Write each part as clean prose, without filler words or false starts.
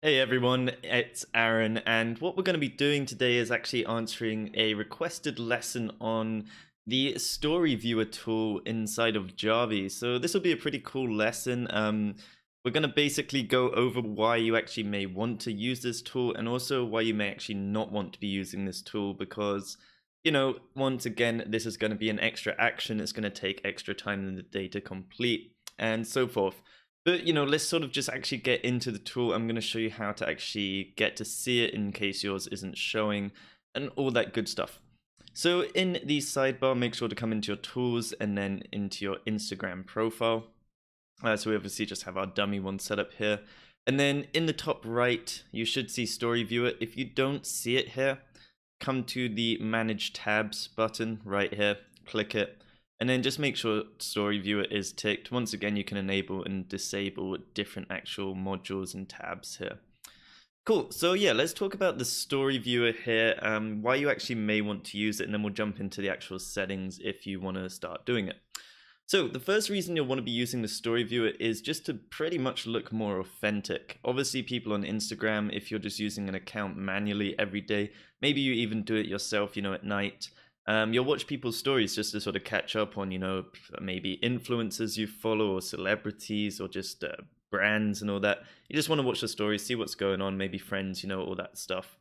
Hey everyone, it's Aaron, and what we're going to be doing today is actually answering a requested lesson on the Story Viewer tool inside of Jarvis. So this will be a pretty cool lesson. We're going to basically go over why you actually may want to use this tool and also why you may actually not want to be using this tool because, once again, this is going to be an extra action. It's going to take extra time in the day to complete and so forth. But let's sort of just actually get into the tool. I'm going to show you how to actually get to see it in case yours isn't showing and all that good stuff. So in the sidebar, make sure to come into your tools and then into your Instagram profile. So we obviously just have our dummy one set up here. And then in the top right, you should see Story Viewer. If you don't see it here, come to the Manage Tabs button right here, click it, and then just make sure Story Viewer is ticked. Once again, you can enable and disable different actual modules and tabs here. Cool, so yeah, let's talk about the Story Viewer here, why you actually may want to use it, and then we'll jump into the actual settings if you want to start doing it. So the first reason you'll want to be using the Story Viewer is just to pretty much look more authentic. Obviously, people on Instagram, if you're just using an account manually every day, maybe you even do it yourself, at night. You'll watch people's stories just to sort of catch up on, maybe influencers you follow or celebrities or just brands and all that. You just want to watch the stories, see what's going on, maybe friends, all that stuff.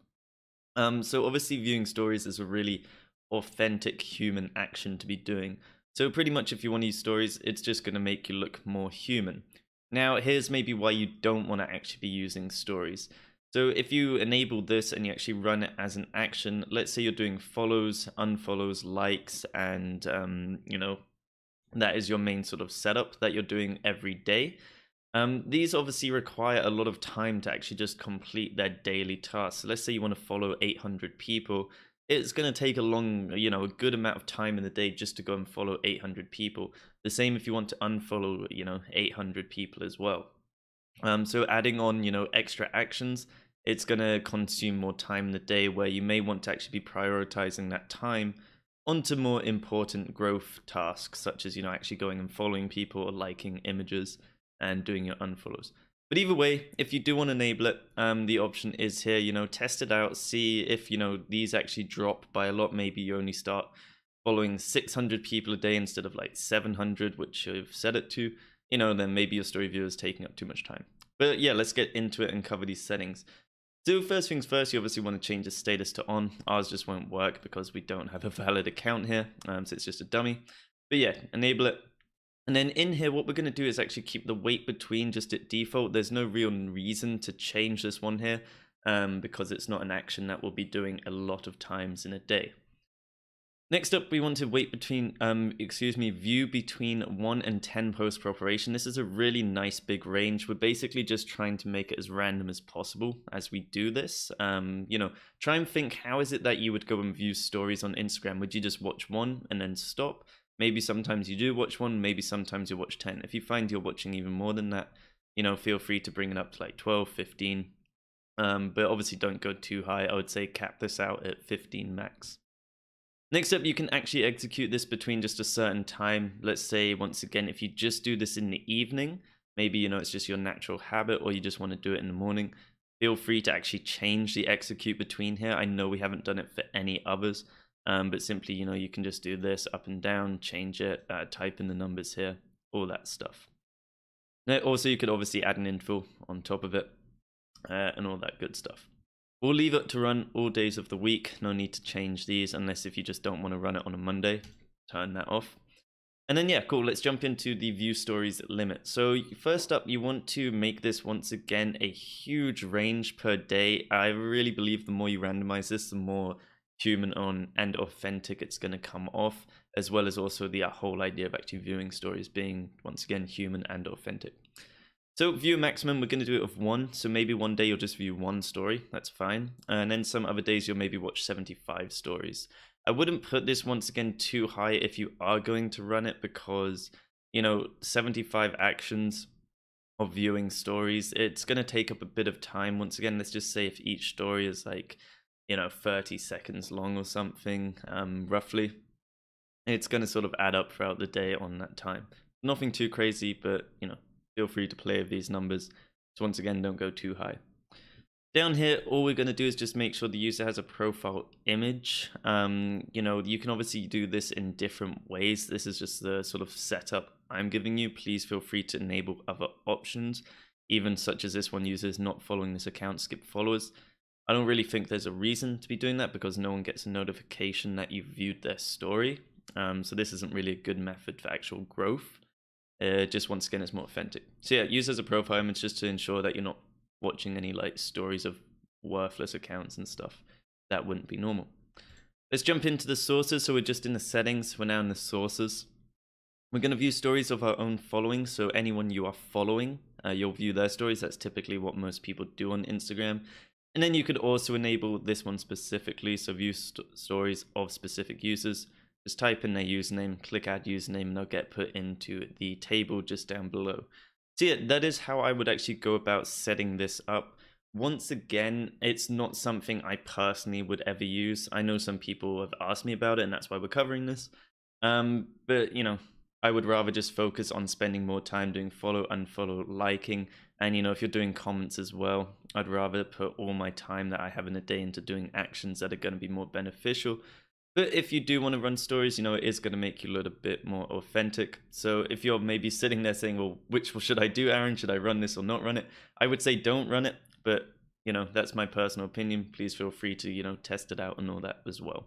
So obviously viewing stories is a really authentic human action to be doing. So pretty much if you want to use stories, it's just going to make you look more human. Now, here's maybe why you don't want to actually be using stories. So if you enable this and you actually run it as an action, let's say you're doing follows, unfollows, likes, and that is your main sort of setup that you're doing every day. These obviously require a lot of time to actually just complete their daily tasks. So let's say you want to follow 800 people. It's going to take a good amount of time in the day just to go and follow 800 people. The same if you want to unfollow, 800 people as well. So adding on, extra actions, it's going to consume more time in the day where you may want to actually be prioritizing that time onto more important growth tasks, such as, actually going and following people or liking images and doing your unfollows. But either way, if you do want to enable it, the option is here, test it out, see if, these actually drop by a lot. Maybe you only start following 600 people a day instead of like 700, which you've set it to, then maybe your Story Viewer is taking up too much time. But yeah, let's get into it and cover these settings. So first things first, you obviously want to change the status to on. Ours just won't work because we don't have a valid account here, so it's just a dummy. But yeah, enable it. And then in here, what we're going to do is actually keep the weight between just at default. There's no real reason to change this one here because it's not an action that we'll be doing a lot of times in a day. Next up, we want to view between 1 and 10 posts per operation. This is a really nice big range. We're basically just trying to make it as random as possible as we do this. Try and think, how is it that you would go and view stories on Instagram? Would you just watch one and then stop? Maybe sometimes you do watch one, maybe sometimes you watch 10. If you find you're watching even more than that, feel free to bring it up to like 12, 15. But obviously don't go too high. I would say cap this out at 15 max. Next up, you can actually execute this between just a certain time. Let's say, once again, if you just do this in the evening, maybe, it's just your natural habit or you just want to do it in the morning, feel free to actually change the execute between here. I know we haven't done it for any others, but simply, you can just do this up and down, change it, type in the numbers here, all that stuff. Now, also, you could obviously add an info on top of it and all that good stuff. We'll leave it to run all days of the week. No need to change these unless if you just don't want to run it on a Monday. Turn that off. And then, yeah, cool. Let's jump into the view stories limit. So first up, you want to make this once again a huge range per day. I really believe the more you randomize this, the more human on and authentic it's going to come off, as well as also the whole idea of actually viewing stories being once again human and authentic. So view maximum, we're going to do it of 1. So maybe one day you'll just view 1 story. That's fine. And then some other days you'll maybe watch 75 stories. I wouldn't put this once again too high if you are going to run it because, 75 actions of viewing stories, it's going to take up a bit of time. Once again, let's just say if each story is like, 30 seconds long or something, roughly, it's going to sort of add up throughout the day on that time. Nothing too crazy, but, feel free to play with these numbers. So once again, don't go too high. Down here, all we're going to do is just make sure the user has a profile image. You know, you can obviously do this in different ways. This is just the sort of setup I'm giving you. Please feel free to enable other options, even such as this one uses not following this account, skip followers. I don't really think there's a reason to be doing that because no one gets a notification that you've viewed their story. So this isn't really a good method for actual growth. Just once again, it's more authentic. So yeah, use as a profile image just to ensure that you're not watching any like stories of worthless accounts and stuff. That wouldn't be normal. Let's jump into the sources. So we're just in the settings. We're now in the sources. We're going to view stories of our own following. So anyone you are following, you'll view their stories. That's typically what most people do on Instagram. And then you could also enable this one specifically. So view stories of specific users. Just type in their username, click add username, and they'll get put into the table just down below. So yeah, that is how I would actually go about setting this up. Once again, it's not something I personally would ever use. I know some people have asked me about it, and that's why we're covering this. But you know, I would rather just focus on spending more time doing follow, unfollow, liking, and you know, if you're doing comments as well, I'd rather put all my time that I have in a day into doing actions that are going to be more beneficial. But if you do want to run stories, you know, it is going to make you look a bit more authentic. So if you're maybe sitting there saying, well, which should I do, Aaron? Should I run this or not run it? I would say don't run it. But, you know, that's my personal opinion. Please feel free to, you know, test it out and all that as well.